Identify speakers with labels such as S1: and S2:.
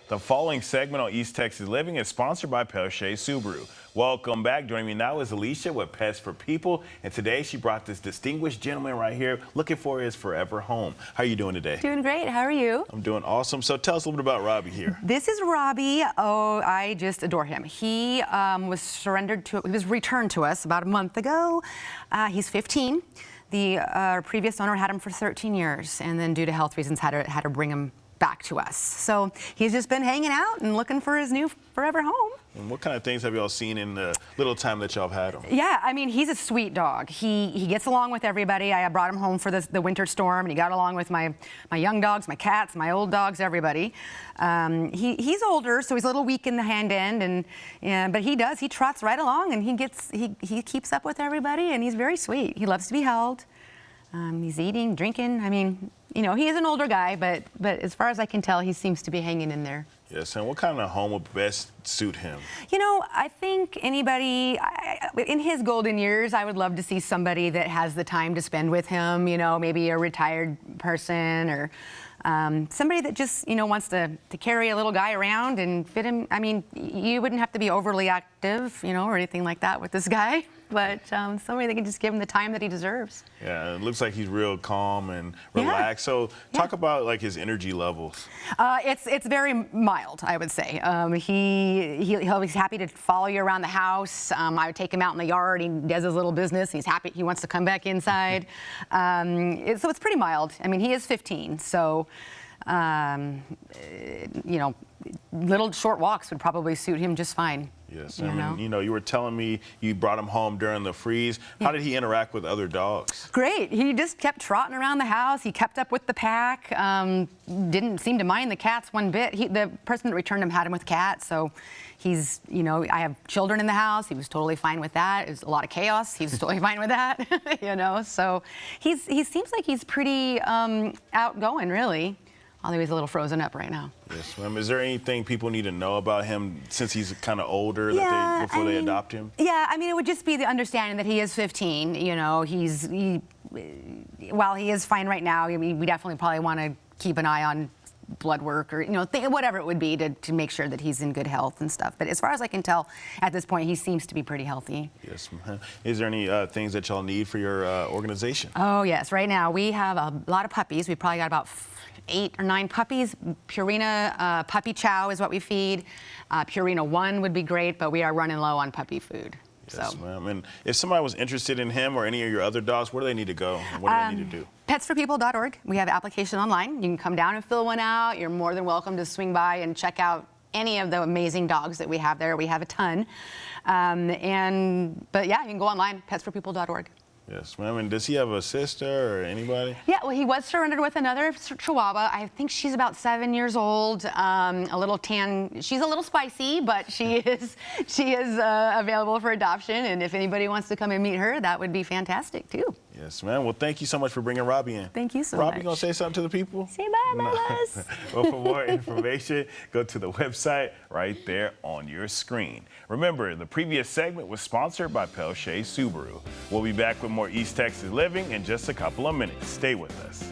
S1: The following segment on East Texas Living is sponsored by Pelche Subaru. Welcome back. Joining me now is Alicia with Pets for People, and today she brought this distinguished gentleman right here looking for his forever home. How are you doing today?
S2: Doing great. How are you?
S1: I'm doing awesome. So tell us a little bit about Robbie here.
S2: This is Robbie. Oh, I just adore him. He was returned to us about a month ago. He's 15. The previous owner had him for 13 years, and then due to health reasons had to bring him back to us. So he's just been hanging out and looking for his new forever home.
S1: And what kind of things have y'all seen in the little time that y'all have had him?
S2: Yeah, I mean, he's a sweet dog. He gets along with everybody. I brought him home for the winter storm, and he got along with my young dogs, my cats, my old dogs, everybody. He's older, so he's a little weak in the hand end, but he trots right along, and he keeps up with everybody, and he's very sweet. He loves to be held. He's eating, drinking. I mean, you know, he is an older guy, but as far as I can tell, he seems to be hanging in there.
S1: Yes, and what kind of home would best suit him?
S2: You know, I think anybody, in his golden years, I would love to see somebody that has the time to spend with him, you know, maybe a retired person or somebody that just, you know, wants to carry a little guy around and fit him. I mean, you wouldn't have to be overly active, you know, or anything like that with this guy, but somebody that can just give him the time that he deserves.
S1: Yeah, it looks like he's real calm and relaxed. So talk about like his energy levels.
S2: It's very mild, I would say. He'll be happy to follow you around the house. I would take him out in the yard. He does his little business. He's happy. He wants to come back inside. So it's pretty mild. I mean, he is 15, so you know, little short walks would probably suit him just fine.
S1: Yes, I mean, you know, you were telling me you brought him home during the freeze. How did he interact with other dogs?
S2: Great. He just kept trotting around the house. He kept up with the pack. Didn't seem to mind the cats one bit. The person that returned him had him with cats, so he's, you know, I have children in the house. He was totally fine with that. It was a lot of chaos. He was totally fine with that, you know. So he seems like he's pretty outgoing, really. Although he's a little frozen up right now.
S1: Yes, ma'am. Is there anything people need to know about him since he's kind of older before they adopt him?
S2: Yeah, I mean, it would just be the understanding that he is 15. You know, while he is fine right now, I mean, we definitely probably want to keep an eye on blood work or, you know, whatever it would be to make sure that he's in good health and stuff. But as far as I can tell, at this point, he seems to be pretty healthy. Yes,
S1: ma'am. Is there any things that y'all need for your organization?
S2: Oh, yes. Right now, we have a lot of puppies. We've probably got about 8 or 9 puppies. Purina Puppy Chow is what we feed. Purina 1 would be great, but we are running low on puppy food.
S1: Yes, ma'am. And if somebody was interested in him or any of your other dogs, where do they need to go? What do they need to do?
S2: Petsforpeople.org. We have an application online. You can come down and fill one out. You're more than welcome to swing by and check out any of the amazing dogs that we have there. We have a ton. But yeah, you can go online, petsforpeople.org.
S1: Yes, ma'am. And does he have a sister or anybody?
S2: Yeah, well, he was surrendered with another Chihuahua. I think she's about 7 years old, a little tan. She's a little spicy, but she is available for adoption. And if anybody wants to come and meet her, that would be fantastic too.
S1: Yes, ma'am. Well, thank you so much for bringing Robbie in.
S2: Thank you so much.
S1: Robbie, you gonna say something to the people?
S2: Say bye, Bubba's.
S1: Well, for more information, go to the website right there on your screen. Remember, the previous segment was sponsored by Pelche Subaru. We'll be back with more East Texas Living in just a couple of minutes. Stay with us.